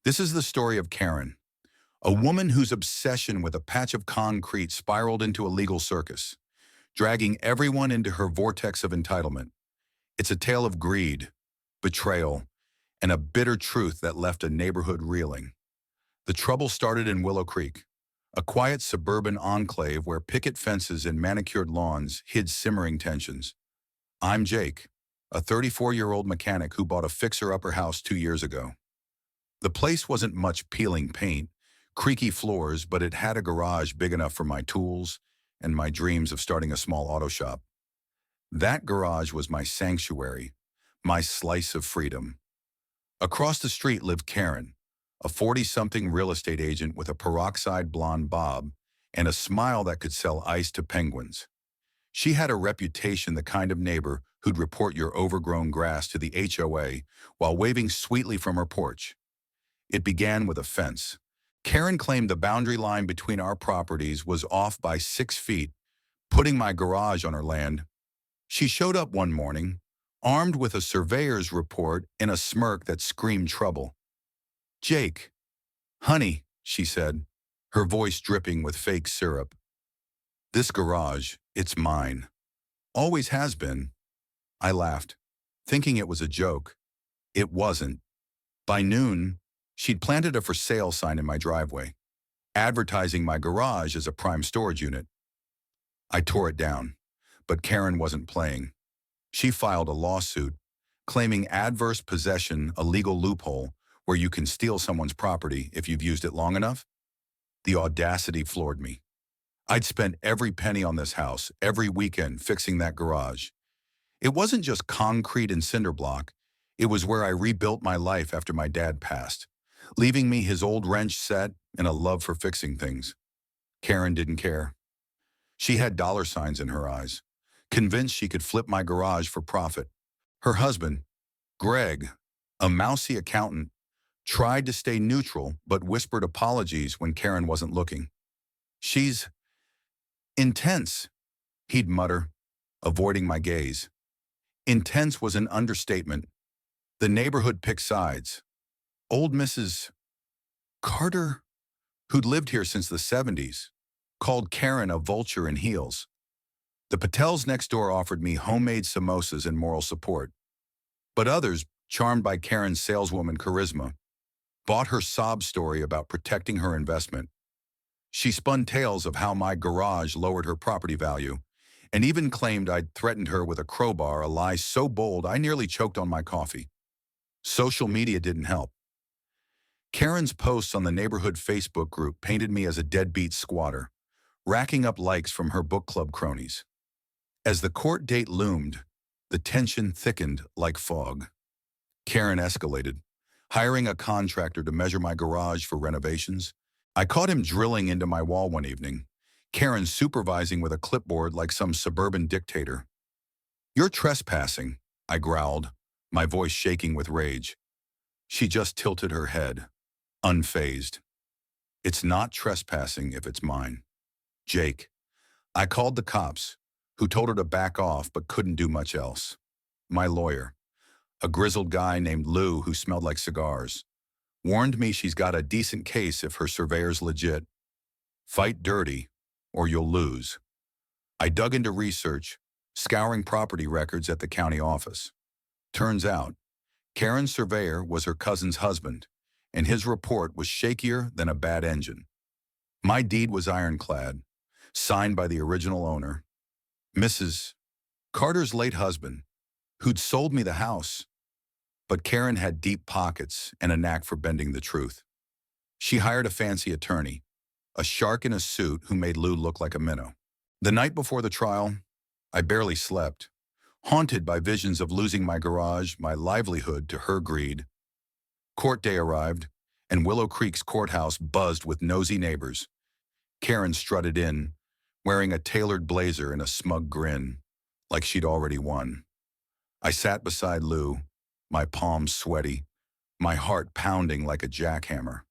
This is the story of Karen, a woman whose obsession with a patch of concrete spiraled into a legal circus, dragging everyone into her vortex of entitlement. It's a tale of greed, betrayal, and a bitter truth that left a neighborhood reeling. The trouble started in Willow Creek, a quiet suburban enclave where picket fences and manicured lawns hid simmering tensions. I'm Jake, a 34-year-old mechanic who bought a fixer-upper house 2 years ago. The place wasn't much peeling paint, creaky floors, but it had a garage big enough for my tools and my dreams of starting a small auto shop. That garage was my sanctuary, my slice of freedom. Across the street lived Karen, a 40-something real estate agent with a peroxide blonde bob and a smile that could sell ice to penguins. She had a reputation, the kind of neighbor who'd report your overgrown grass to the HOA while waving sweetly from her porch. It began with a fence. Karen claimed the boundary line between our properties was off by 6 feet, putting my garage on her land. She showed up one morning, armed with a surveyor's report and a smirk that screamed trouble. "Jake, honey," she said, her voice dripping with fake syrup. "This garage, it's mine. Always has been." I laughed, thinking it was a joke. It wasn't. By noon, she'd planted a for sale sign in my driveway, advertising my garage as a prime storage unit. I tore it down, but Karen wasn't playing. She filed a lawsuit, claiming adverse possession, a legal loophole where you can steal someone's property if you've used it long enough. The audacity floored me. I'd spent every penny on this house, every weekend fixing that garage. It wasn't just concrete and cinder block. It was where I rebuilt my life after my dad passed, leaving me his old wrench set and a love for fixing things. Karen didn't care. She had dollar signs in her eyes, convinced she could flip my garage for profit. Her husband, Greg, a mousy accountant, tried to stay neutral but whispered apologies when Karen wasn't looking. "She's intense," he'd mutter, avoiding my gaze. Intense was an understatement. The neighborhood picked sides. Old Mrs. Carter, who'd lived here since the 70s, called Karen a vulture in heels. The Patels next door offered me homemade samosas and moral support. But others, charmed by Karen's saleswoman charisma, bought her sob story about protecting her investment. She spun tales of how my garage lowered her property value, and even claimed I'd threatened her with a crowbar, a lie so bold I nearly choked on my coffee. Social media didn't help. Karen's posts on the neighborhood Facebook group painted me as a deadbeat squatter, racking up likes from her book club cronies. As the court date loomed, the tension thickened like fog. Karen escalated, hiring a contractor to measure my garage for renovations. I caught him drilling into my wall one evening, Karen supervising with a clipboard like some suburban dictator. "You're trespassing," I growled, my voice shaking with rage. She just tilted her head, unfazed. "It's not trespassing if it's mine." "Jake." I called the cops, who told her to back off but couldn't do much else. My lawyer, a grizzled guy named Lou who smelled like cigars, warned me she's got a decent case if her surveyor's legit. Fight dirty, or you'll lose. I dug into research, scouring property records at the county office. Turns out, Karen's surveyor was her cousin's husband, and his report was shakier than a bad engine. My deed was ironclad, signed by the original owner, Mrs. Carter's late husband, who'd sold me the house. But Karen had deep pockets and a knack for bending the truth. She hired a fancy attorney, a shark in a suit who made Lou look like a minnow. The night before the trial, I barely slept, haunted by visions of losing my garage, my livelihood to her greed. Court day arrived, and Willow Creek's courthouse buzzed with nosy neighbors. Karen strutted in, wearing a tailored blazer and a smug grin, like she'd already won. I sat beside Lou, my palms sweaty, my heart pounding like a jackhammer.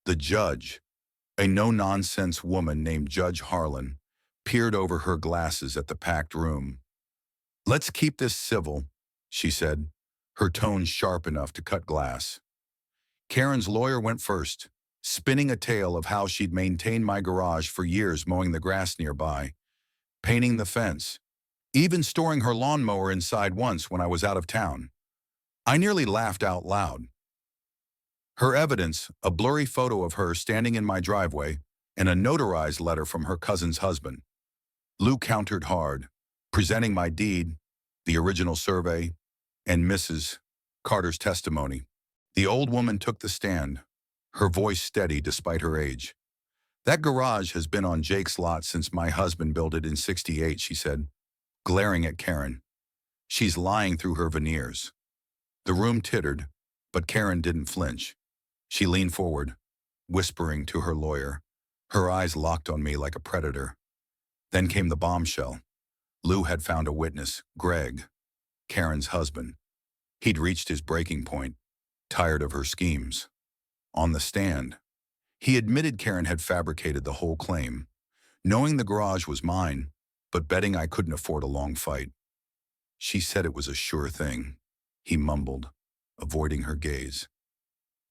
The judge, a no-nonsense woman named Judge Harlan, peered over her glasses at the packed room. "Let's keep this civil," she said, her tone sharp enough to cut glass. Karen's lawyer went first, spinning a tale of how she'd maintained my garage for years, mowing the grass nearby, painting the fence, even storing her lawnmower inside once when I was out of town. I nearly laughed out loud. Her evidence, a blurry photo of her standing in my driveway, and a notarized letter from her cousin's husband. Lou countered hard, presenting my deed, the original survey, and Mrs. Carter's testimony. The old woman took the stand, her voice steady despite her age. That garage has been on Jake's lot since my husband built it in '68, she said, glaring at Karen. She's lying through her veneers. The room tittered, but Karen didn't flinch. She leaned forward, whispering to her lawyer, her eyes locked on me like a predator. Then came the bombshell. Lou had found a witness, Greg, Karen's husband. He'd reached his breaking point, tired of her schemes. On the stand, he admitted Karen had fabricated the whole claim, knowing the garage was mine, but betting I couldn't afford a long fight. She said it was a sure thing, he mumbled, avoiding her gaze.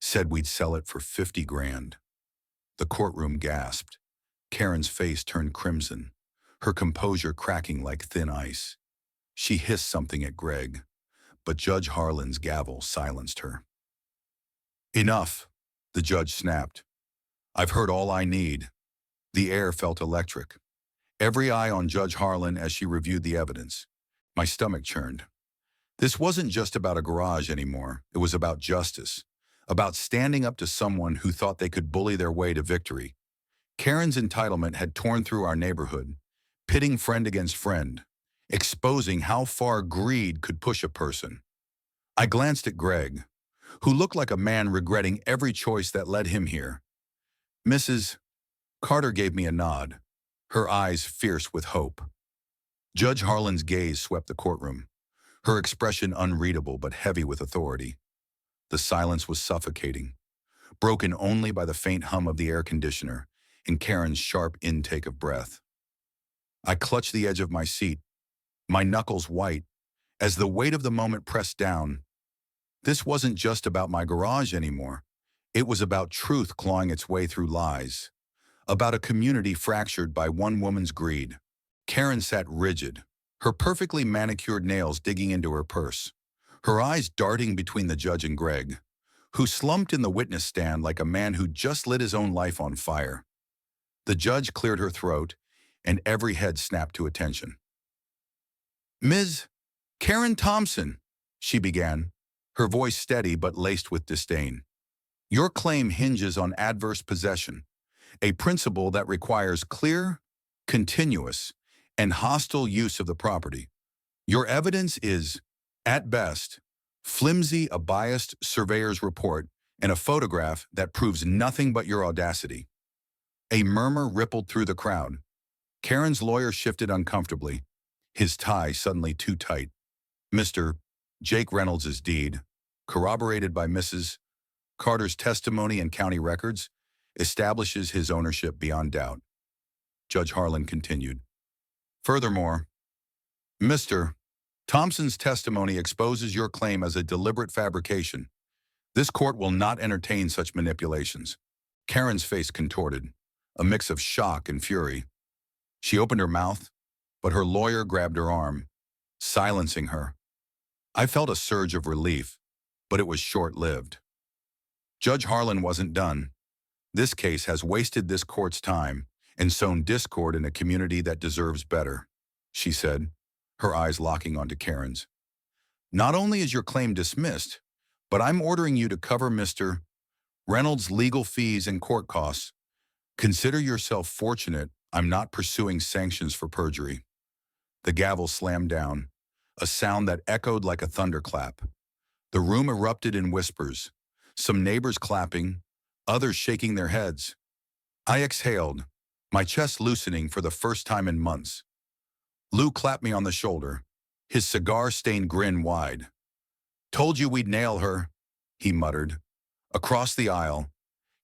Said we'd sell it for 50 grand. The courtroom gasped. Karen's face turned crimson, her composure cracking like thin ice. She hissed something at Greg, but Judge Harlan's gavel silenced her. Enough, the judge snapped. I've heard all I need. The air felt electric. Every eye on Judge Harlan as she reviewed the evidence. My stomach churned. This wasn't just about a garage anymore. It was about justice, about standing up to someone who thought they could bully their way to victory. Karen's entitlement had torn through our neighborhood, pitting friend against friend, exposing how far greed could push a person. I glanced at Greg, who looked like a man regretting every choice that led him here. Mrs. Carter gave me a nod, her eyes fierce with hope. Judge Harlan's gaze swept the courtroom, her expression unreadable but heavy with authority. The silence was suffocating, broken only by the faint hum of the air conditioner and Karen's sharp intake of breath. I clutched the edge of my seat, my knuckles white, as the weight of the moment pressed down. This wasn't just about my garage anymore. It was about truth clawing its way through lies, about a community fractured by one woman's greed. Karen sat rigid, her perfectly manicured nails digging into her purse, her eyes darting between the judge and Greg, who slumped in the witness stand like a man who just lit his own life on fire. The judge cleared her throat, and every head snapped to attention. Ms. Karen Thompson, she began, her voice steady but laced with disdain. Your claim hinges on adverse possession, a principle that requires clear, continuous, and hostile use of the property. Your evidence is, at best, flimsy, a biased surveyor's report, and a photograph that proves nothing but your audacity. A murmur rippled through the crowd. Karen's lawyer shifted uncomfortably, his tie suddenly too tight. Mr. Jake Reynolds' deed, corroborated by Mrs. Carter's testimony and county records, establishes his ownership beyond doubt. Judge Harlan continued. Furthermore, Mr. Thompson's testimony exposes your claim as a deliberate fabrication. This court will not entertain such manipulations. Karen's face contorted, a mix of shock and fury. She opened her mouth, but her lawyer grabbed her arm, silencing her. I felt a surge of relief, but it was short-lived. Judge Harlan wasn't done. This case has wasted this court's time and sown discord in a community that deserves better, she said, her eyes locking onto Karen's. Not only is your claim dismissed, but I'm ordering you to cover Mr. Reynolds' legal fees and court costs. Consider yourself fortunate I'm not pursuing sanctions for perjury. The gavel slammed down, a sound that echoed like a thunderclap. The room erupted in whispers, some neighbors clapping, others shaking their heads. I exhaled, my chest loosening for the first time in months. Lou clapped me on the shoulder, his cigar-stained grin wide. Told you we'd nail her, he muttered. Across the aisle,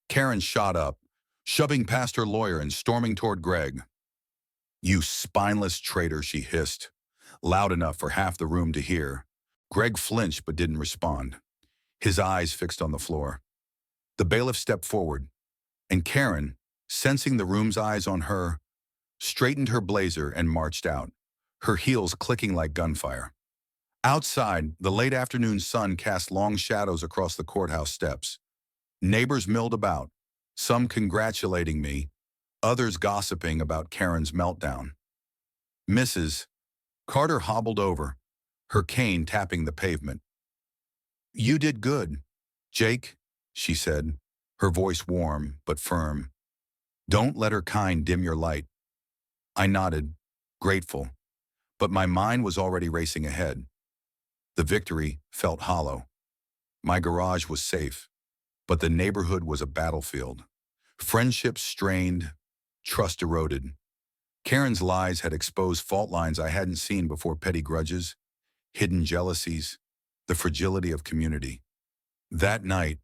Karen shot up, shoving past her lawyer and storming toward Greg. You spineless traitor, she hissed, loud enough for half the room to hear. Greg flinched but didn't respond, his eyes fixed on the floor. The bailiff stepped forward, and Karen, sensing the room's eyes on her, straightened her blazer and marched out, her heels clicking like gunfire. Outside, the late afternoon sun cast long shadows across the courthouse steps. Neighbors milled about, some congratulating me, others gossiping about Karen's meltdown. Mrs. Carter hobbled over, her cane tapping the pavement. "You did good, Jake," she said, her voice warm but firm. "Don't let her kind dim your light." I nodded, grateful, but my mind was already racing ahead. The victory felt hollow. My garage was safe, but the neighborhood was a battlefield. Friendships strained, trust eroded. Karen's lies had exposed fault lines I hadn't seen before: petty grudges, hidden jealousies, the fragility of community. That night,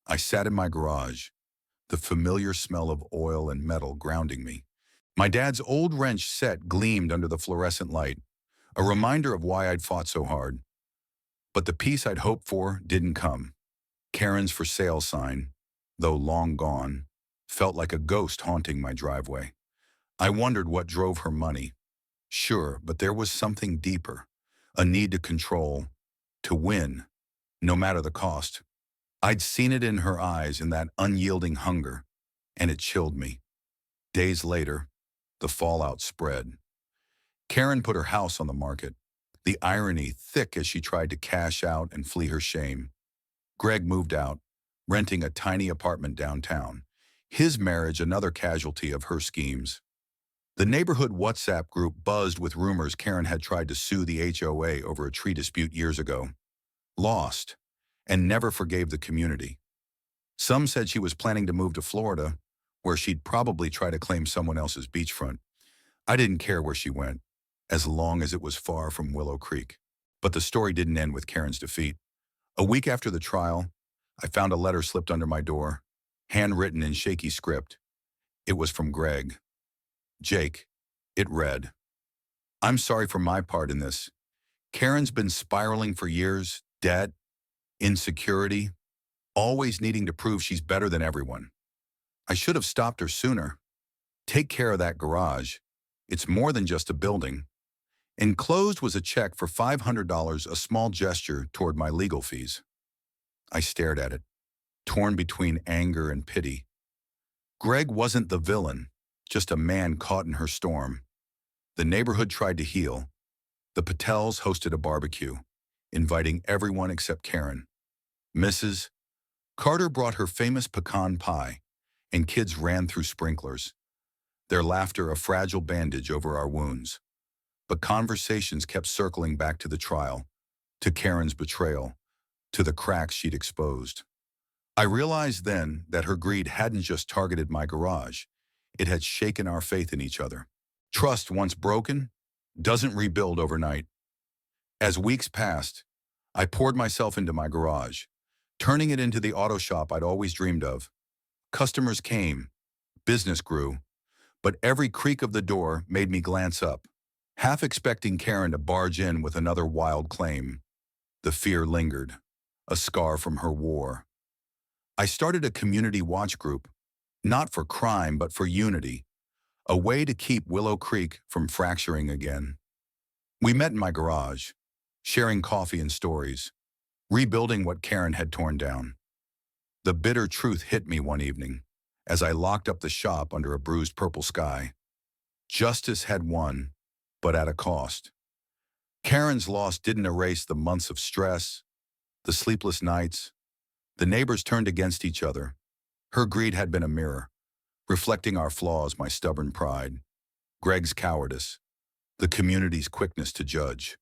I sat in my garage, the familiar smell of oil and metal grounding me. My dad's old wrench set gleamed under the fluorescent light, a reminder of why I'd fought so hard. But the peace I'd hoped for didn't come. Karen's for sale sign, though long gone, felt like a ghost haunting my driveway. I wondered what drove her money. Sure, but there was something deeper, a need to control, to win, no matter the cost. I'd seen it in her eyes, in that unyielding hunger, and it chilled me. Days later, the fallout spread. Karen put her house on the market, the irony thick as she tried to cash out and flee her shame. Greg moved out, renting a tiny apartment downtown, his marriage another casualty of her schemes. The neighborhood WhatsApp group buzzed with rumors Karen had tried to sue the HOA over a tree dispute years ago, lost, and never forgave the community. Some said she was planning to move to Florida, where she'd probably try to claim someone else's beachfront. I didn't care where she went, as long as it was far from Willow Creek. But the story didn't end with Karen's defeat. A week after the trial, I found a letter slipped under my door, handwritten in shaky script. It was from Greg. "Jake," it read, "I'm sorry for my part in this. Karen's been spiraling for years, debt, insecurity, always needing to prove she's better than everyone. I should have stopped her sooner. Take care of that garage. It's more than just a building." Enclosed was a check for $500, a small gesture toward my legal fees. I stared at it, torn between anger and pity. Greg wasn't the villain, just a man caught in her storm. The neighborhood tried to heal. The Patels hosted a barbecue, inviting everyone except Karen. Mrs. Carter brought her famous pecan pie, and kids ran through sprinklers, their laughter a fragile bandage over our wounds. But conversations kept circling back to the trial, to Karen's betrayal, to the cracks she'd exposed. I realized then that her greed hadn't just targeted my garage, it had shaken our faith in each other. Trust, once broken, doesn't rebuild overnight. As weeks passed, I poured myself into my garage, turning it into the auto shop I'd always dreamed of. Customers came, business grew, but every creak of the door made me glance up, half expecting Karen to barge in with another wild claim. The fear lingered, a scar from her war. I started a community watch group, not for crime but for unity, a way to keep Willow Creek from fracturing again. We met in my garage, sharing coffee and stories, rebuilding what Karen had torn down. The bitter truth hit me one evening, as I locked up the shop under a bruised purple sky. Justice had won, but at a cost. Karen's loss didn't erase the months of stress, the sleepless nights. The neighbors turned against each other. Her greed had been a mirror, reflecting our flaws: my stubborn pride, Greg's cowardice, the community's quickness to judge.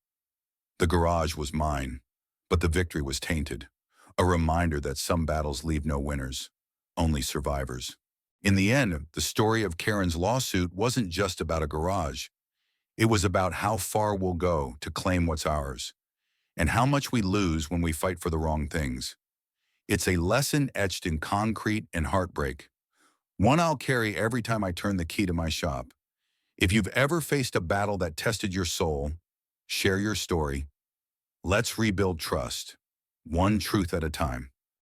The garage was mine, but the victory was tainted, a reminder that some battles leave no winners, only survivors. In the end, the story of Karen's lawsuit wasn't just about a garage. It was about how far we'll go to claim what's ours, and how much we lose when we fight for the wrong things. It's a lesson etched in concrete and heartbreak, one I'll carry every time I turn the key to my shop. If you've ever faced a battle that tested your soul, share your story. Let's rebuild trust, one truth at a time.